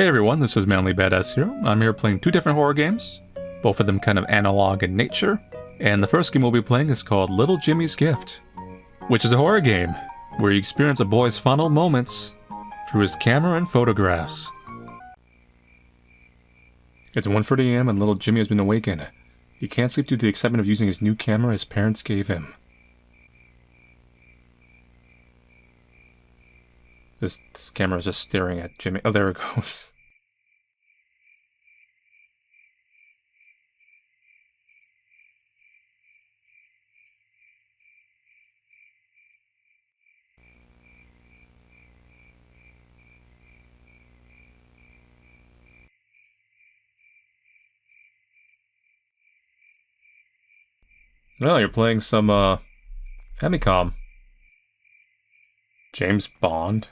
Hey everyone, this is Manly Badass Hero. I'm here playing two different horror games, both of them kind of analog in nature. And the first game we'll be playing is called Little Jimmy's Gift, which is a horror game where you experience a boy's final moments through his camera and photographs. It's 1:30 a.m. and little Jimmy has been awakened. He can't sleep due to the excitement of using his new camera his parents gave him. This camera is just staring at Jimmy. Oh, there it goes. No, you're playing some, Famicom. James Bond?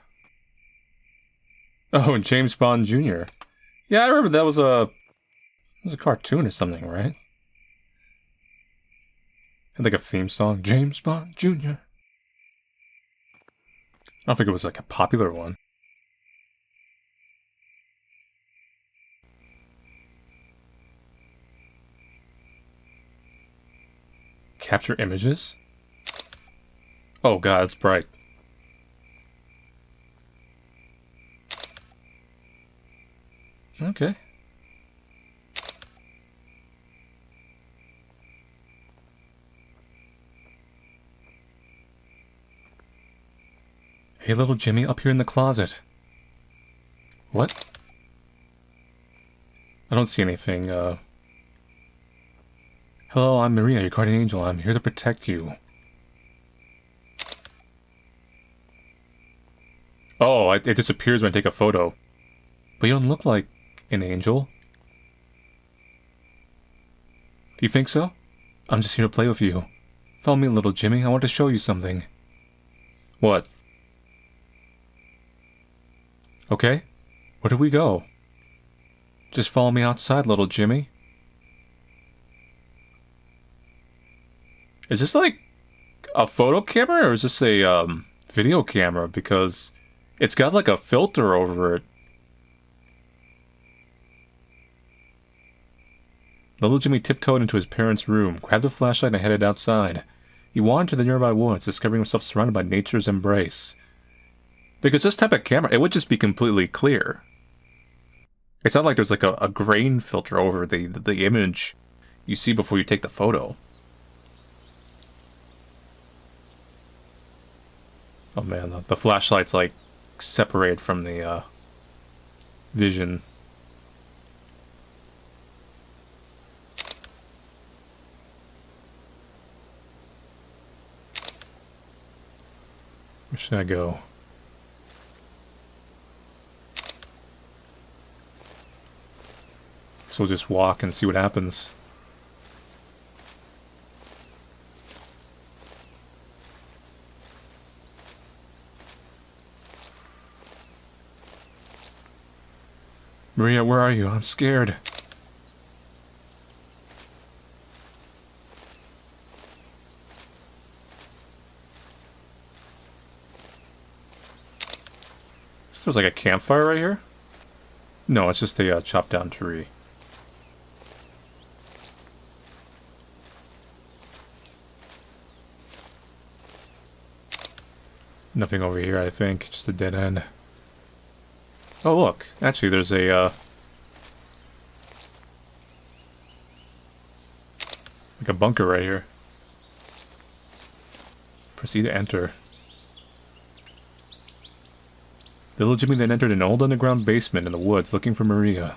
Oh, and James Bond Jr. Yeah, I remember that was a cartoon or something, right? Had like a theme song, James Bond Jr. I don't think it was like a popular one. Capture images? Oh god, it's bright. Okay. Hey little Jimmy, up here in the closet. What? I don't see anything, Hello, I'm Maria, your guardian angel. I'm here to protect you. Oh, it disappears when I take a photo. But you don't look like an angel. Do you think so? I'm just here to play with you. Follow me, little Jimmy. I want to show you something. What? Okay. Where do we go? Just follow me outside, little Jimmy. Is this like a photo camera or is this a video camera? Because it's got like a filter over it. Little Jimmy tiptoed into his parents' room, grabbed a flashlight and headed outside. He wandered to the nearby woods, discovering himself surrounded by nature's embrace. Because this type of camera, it would just be completely clear. It's not like there's like a grain filter over the image you see before you take the photo. Oh man, the flashlight's like separated from the vision. Where should I go? So we'll just walk and see what happens. Maria, where are you? I'm scared. So there's like a campfire right here? No, it's just a chopped down tree. Nothing over here, I think. Just a dead end. Oh, look. Actually, there's a, like a bunker right here. Proceed to enter. Little Jimmy then entered an old underground basement in the woods looking for Maria.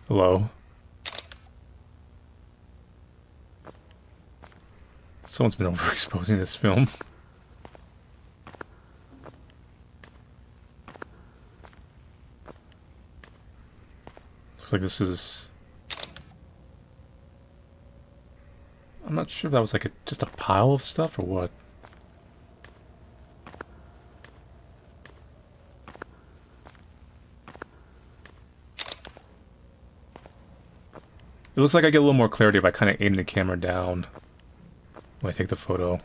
Hello? Someone's been overexposing this film. Looks like this is... I'm not sure if that was like just a pile of stuff or what. It looks like I get a little more clarity if I kind of aim the camera down when I take the photo.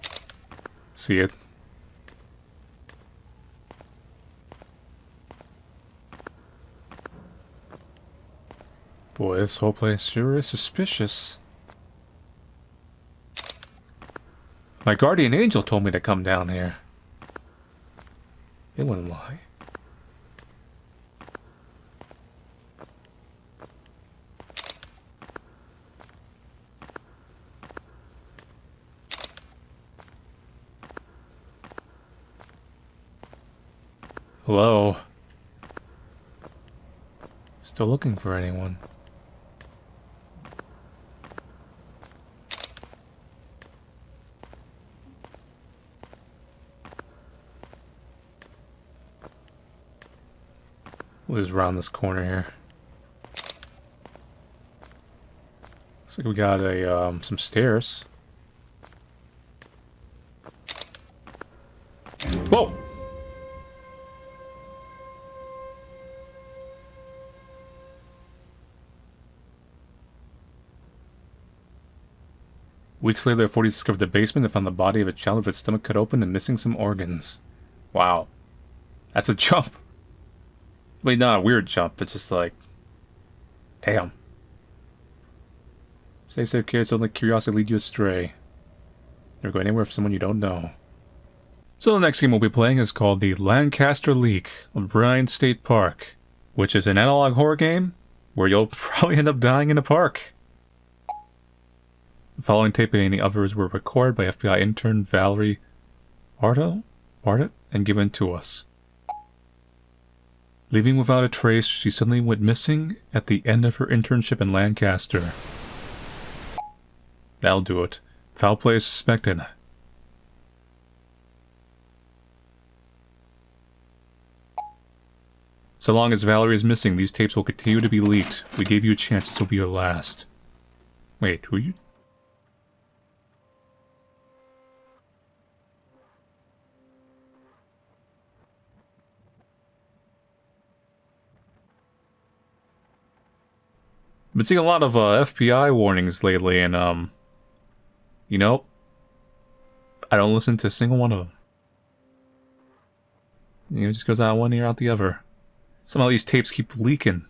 See it? Boy, this whole place sure is suspicious. My guardian angel told me to come down here. It wouldn't lie. Hello? Still looking for anyone. We'll just round this corner here. Looks like we got a some stairs. Whoa! Weeks later, authorities discovered the basement and found the body of a child with its stomach cut open and missing some organs. Wow. That's a jump. I mean, not a weird jump, but just like... Damn. Stay safe, kids. Don't let curiosity lead you astray. Never go anywhere with someone you don't know. So the next game we'll be playing is called the Lancaster Leak, Obrien State Park, which is an analog horror game where you'll probably end up dying in a park. The following tape and any others were recorded by FBI intern Valerie Bardet and given to us. Leaving without a trace, she suddenly went missing at the end of her internship in Lancaster. That'll do it. Foul play is suspected. So long as Valerie is missing, these tapes will continue to be leaked. We gave you a chance, this will be your last. Wait, who are you? I've been seeing a lot of FBI warnings lately, and you know, I don't listen to a single one of them. You know, it just goes out one ear, out the other. Somehow these tapes keep leaking.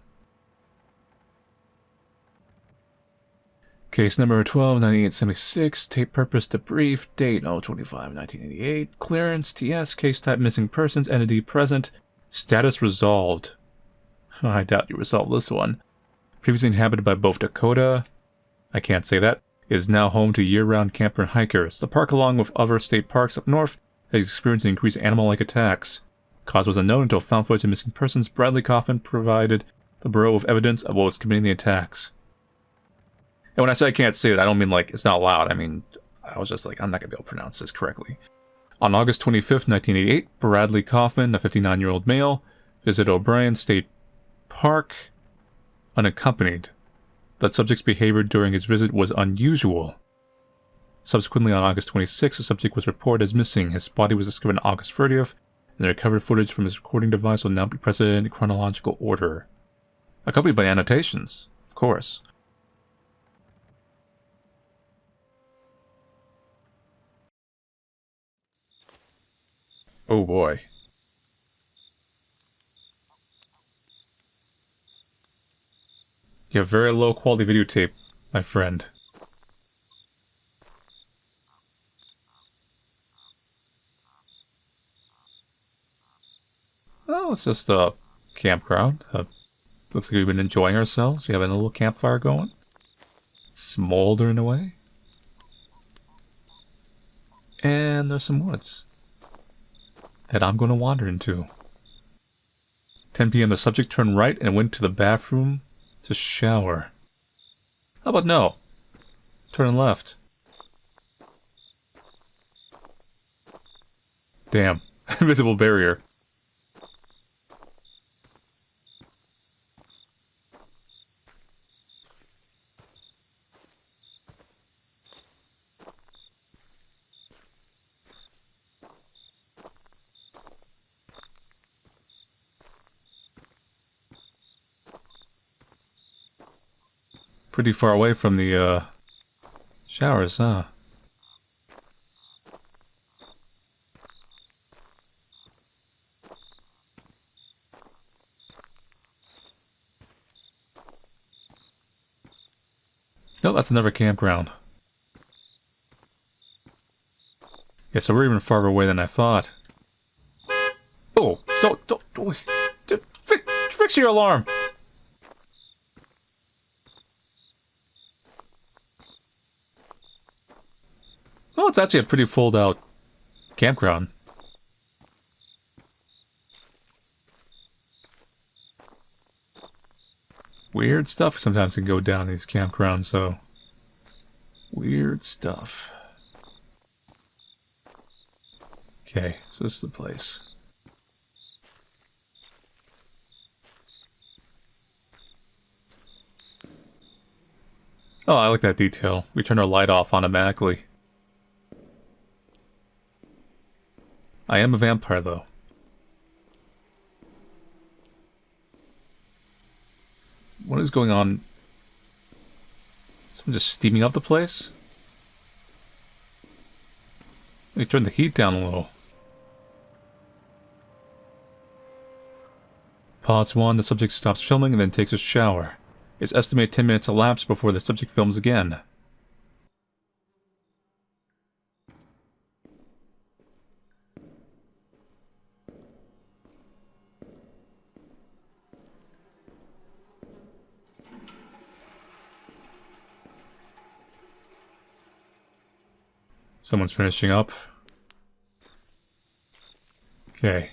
Case number 12-9876, tape purpose debrief, date 0/25/1988, clearance, TS, case type missing persons, entity present, status resolved. I doubt you resolved this one. Previously inhabited by both Dakota, I can't say that, is now home to year-round camper and hikers. The park, along with other state parks up north, has experienced increased animal-like attacks. Cause was unknown until found footage of missing persons. Bradley Kaufman provided the Bureau with evidence of what was committing the attacks. And when I say I can't say it, I don't mean like it's not loud. I mean, I was just like, I'm not going to be able to pronounce this correctly. On August 25th, 1988, Bradley Kaufman, a 59-year-old male, visited Obrien State Park unaccompanied. That subject's behavior during his visit was unusual. Subsequently, on August 26th, the subject was reported as missing. His body was discovered on August 30th, and the recovered footage from his recording device will now be presented in chronological order. Accompanied by annotations, of course. Oh boy. You have very low quality videotape, my friend. Oh, it's just a campground. Looks like we've been enjoying ourselves. We have a little campfire going. Smoldering away. And there's some woods that I'm going to wander into. 10 p.m. the subject turned right and went to the bathroom to shower. How about no? Turn left. Damn. Invisible barrier. Pretty far away from the, showers, huh? Nope, that's another campground. Yeah, so we're even farther away than I thought. Oh, don't fix your alarm! Well, it's actually a pretty fold out campground. Weird stuff sometimes can go down in these campgrounds, so... Weird stuff. Okay, so this is the place. Oh, I like that detail. We turn our light off automatically. I am a vampire, though. What is going on? Someone just steaming up the place? Let me turn the heat down a little. Pause 1, the subject stops filming and then takes a shower. It's estimated 10 minutes elapse before the subject films again. Someone's finishing up. Okay.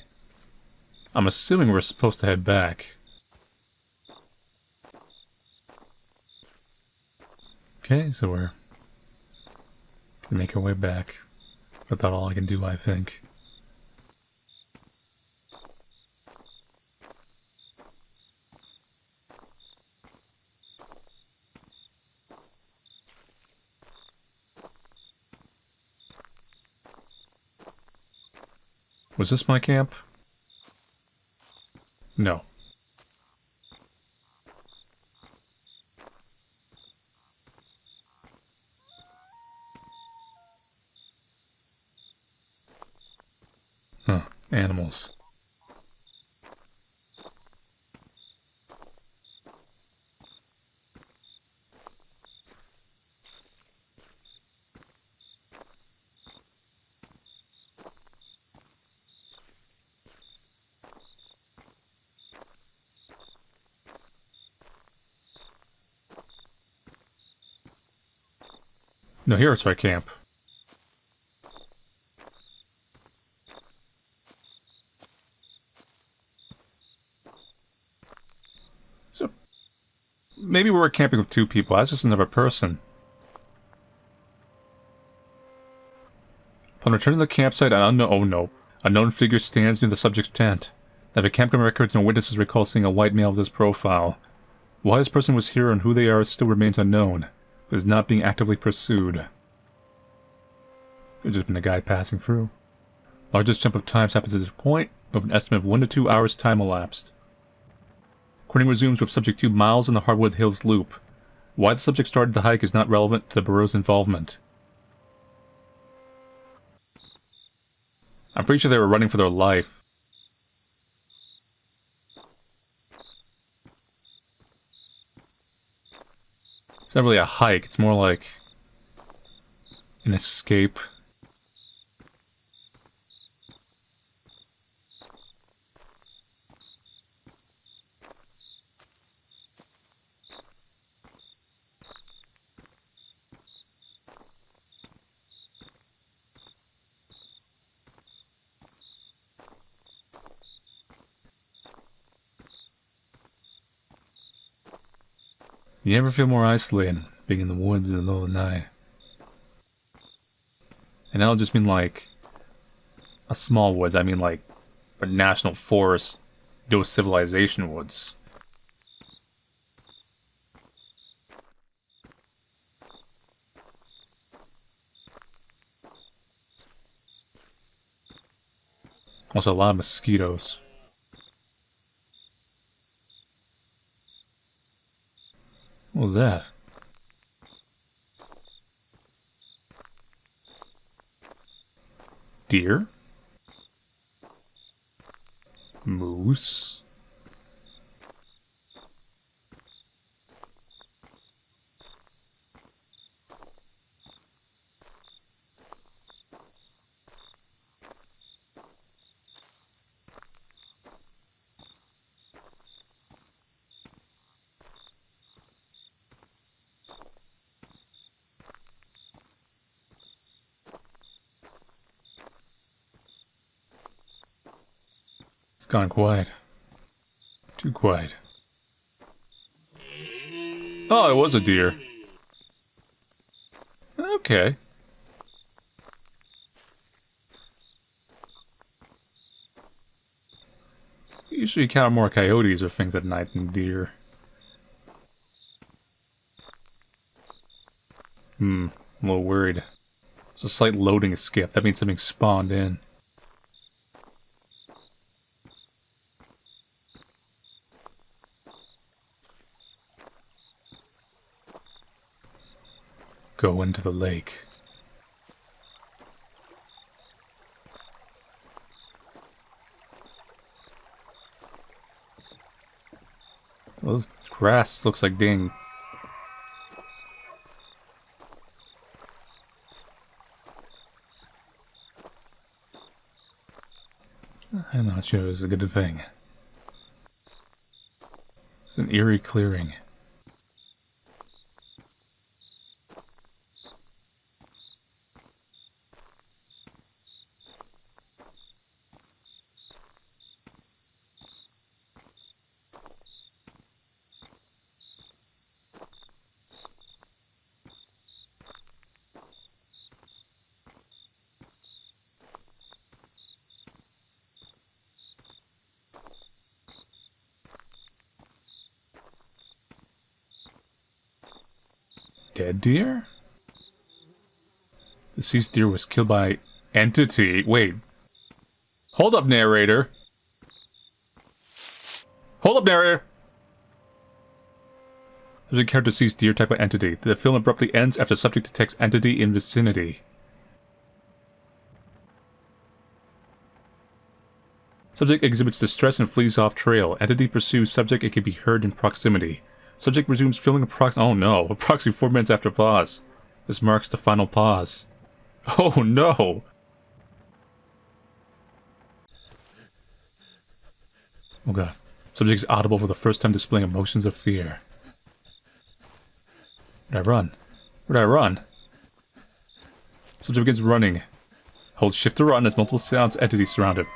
I'm assuming we're supposed to head back. Okay, so we're gonna make our way back. About all I can do, I think. Was this my camp? No. Huh. Animals. No, here's our camp. So, maybe we were camping with 2 people. That's just another person. Upon returning to the campsite, an unknown figure stands near the subject's tent. Neither campground records nor witnesses recall seeing a white male of this profile. Why this person was here and who they are still remains unknown, but is not being actively pursued. Could just been a guy passing through. Largest jump of times happens at this point, with an estimate of 1 to 2 hours time elapsed. Recording resumes with subject 2 miles in the Hardwood Hills Loop. Why the subject started the hike is not relevant to the Bureau's involvement. I'm pretty sure they were running for their life. It's not really a hike, it's more like an escape. You ever feel more isolated being in the woods in the middle of the night? And I don't just mean like a small woods, I mean like a national forest, no civilization woods. Also a lot of mosquitoes. What was that? Deer? Moose? It's gone quiet. Too quiet. Oh, it was a deer. Okay. Usually you encounter more coyotes or things at night than deer. I'm a little worried. It's a slight loading skip. That means something spawned in. Go into the lake. Well, this grass looks like dang. I'm not sure it's a good thing. It's an eerie clearing. Dead deer? The deceased deer was killed by entity. Wait. Hold up, narrator. Hold up, narrator. There's a character deceased deer type of entity. The film abruptly ends after subject detects entity in vicinity. Subject exhibits distress and flees off trail. Entity pursues subject. It can be heard in proximity. Subject resumes filming approximately 4 minutes after pause. This marks the final pause. Oh no! Oh god. Subject is audible for the first time, displaying emotions of fear. Where'd I run? Where'd I run? Subject begins running. Hold shift to run as multiple sounds entities surround it.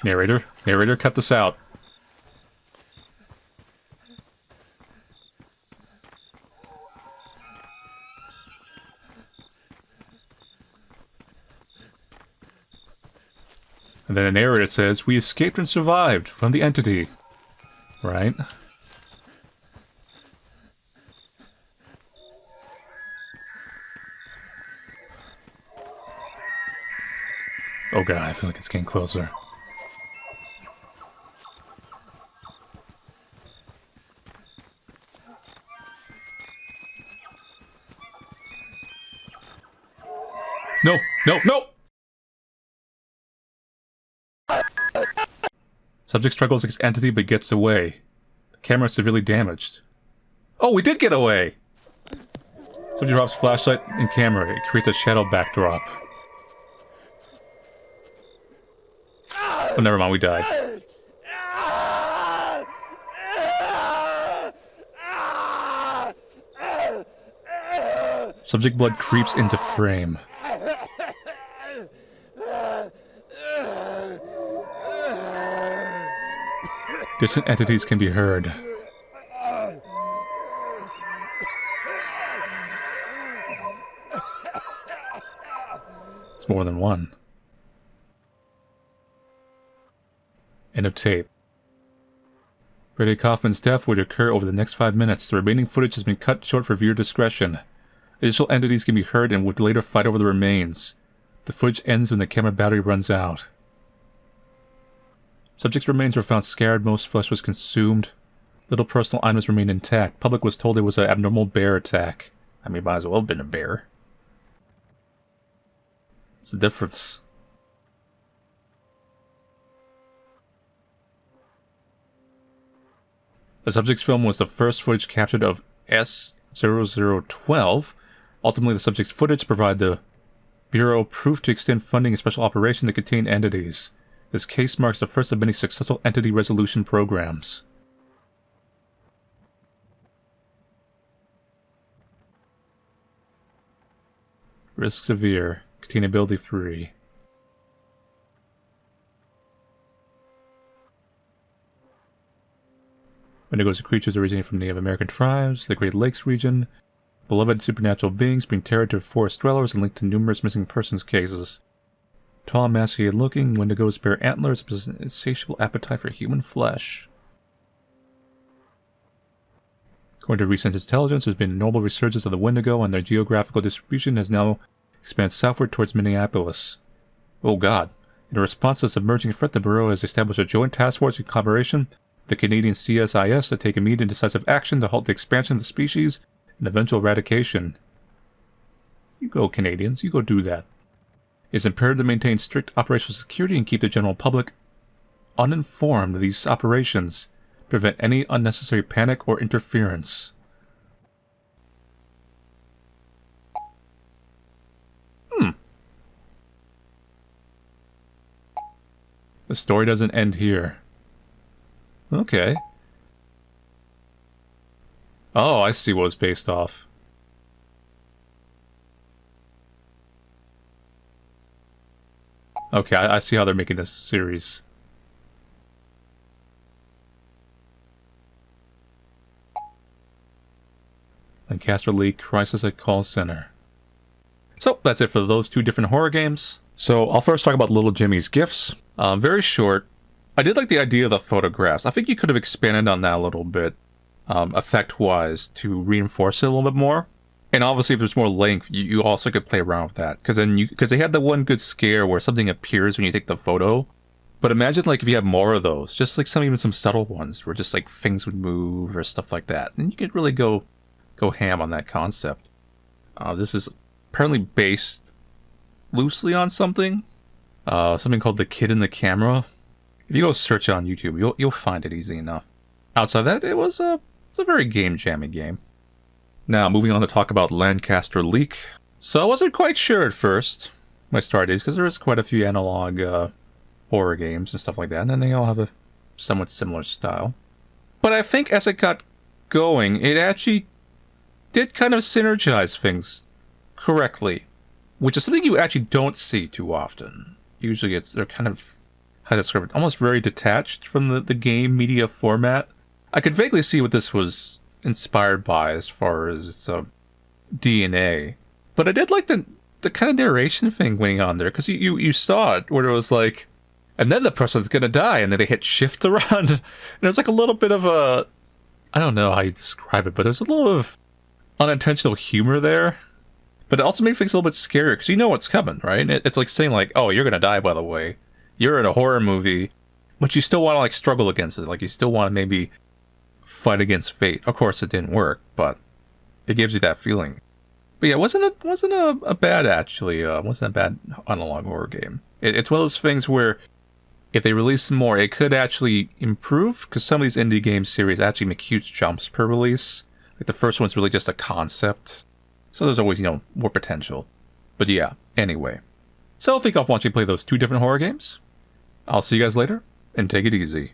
Narrator, cut this out. And then the narrator says, we escaped and survived from the entity. Right? Oh god, I feel like it's getting closer. No, no, no! Subject struggles against entity but gets away. The camera is severely damaged. Oh, we did get away! Subject drops flashlight and camera. It creates a shadow backdrop. Oh, never mind, we died. Subject blood creeps into frame. Distant entities can be heard. It's more than one. End of tape. Brady Kaufman's death would occur over the next 5 minutes. The remaining footage has been cut short for viewer discretion. Additional entities can be heard and would later fight over the remains. The footage ends when the camera battery runs out. Subject's remains were found scarred, most flesh was consumed. Little personal items remained intact. Public was told it was an abnormal bear attack. I mean, might as well have been a bear. What's the difference? The subject's film was the first footage captured of S0012. Ultimately, the subject's footage provided the Bureau proof to extend funding and special operation to contain entities. This case marks the first of many successful entity resolution programs. Risk severe. Containability free. Wendigos are creatures originating from Native American tribes, the Great Lakes region, beloved supernatural beings bring terror to forest dwellers and linked to numerous missing persons cases. Tall and emaciated looking, Wendigos bear antlers and possess an insatiable appetite for human flesh. According to recent intelligence, there's been a notable resurgence of the Wendigo, and their geographical distribution has now expanded southward towards Minneapolis. Oh god. In response to this emerging threat, the Bureau has established a joint task force in collaboration with the Canadian CSIS to take immediate and decisive action to halt the expansion of the species and eventual eradication. You go, Canadians. You go do that. It is imperative to maintain strict operational security and keep the general public uninformed of these operations, to prevent any unnecessary panic or interference. The story doesn't end here. Okay. Oh, I see what it's based off. Okay, I see how they're making this series. Lancaster League Crisis at Call Center. So, that's it for those two different horror games. So, I'll first talk about Little Jimmy's Gifts. Very short. I did like the idea of the photographs. I think you could have expanded on that a little bit, effect-wise, to reinforce it a little bit more. And obviously, if there's more length, you also could play around with that. Because they had the one good scare where something appears when you take the photo. But imagine, like, if you have more of those. Just, like, even some subtle ones where just, like, things would move or stuff like that. And you could really go ham on that concept. This is apparently based loosely on something. Something called The Kid in the Camera. If you go search on YouTube, you'll find it easy enough. Outside that, it was a very jammy game. Now, moving on to talk about Lancaster Leak. So I wasn't quite sure at first, my start days, because there is quite a few analog horror games and stuff like that, and they all have a somewhat similar style. But I think as it got going, it actually did kind of synergize things correctly, which is something you actually don't see too often. Usually they're kind of, how to describe it, almost very detached from the game media format. I could vaguely see what this was inspired by as far as its DNA. But I did like the kind of narration thing going on there, because you saw it where it was like, and then the person's gonna die, and then they hit shift to run. And there's like a little bit of a, I don't know how you describe it, but there's a little of unintentional humor there. But it also made things a little bit scarier, because you know what's coming, right? It's like saying, like, oh, you're gonna die, by the way. You're in a horror movie, but you still want to, like, struggle against it. Like, you still want to maybe fight against fate. Of course, it didn't work, but it gives you that feeling. But yeah, it wasn't a bad, actually, wasn't a bad analog horror game. It's one of those things where, if they release more, it could actually improve, because some of these indie game series actually make huge jumps per release. Like, the first one's really just a concept. So there's always, more potential. But yeah, anyway. So thank you all for watching me play those two different horror games. I'll see you guys later, and take it easy.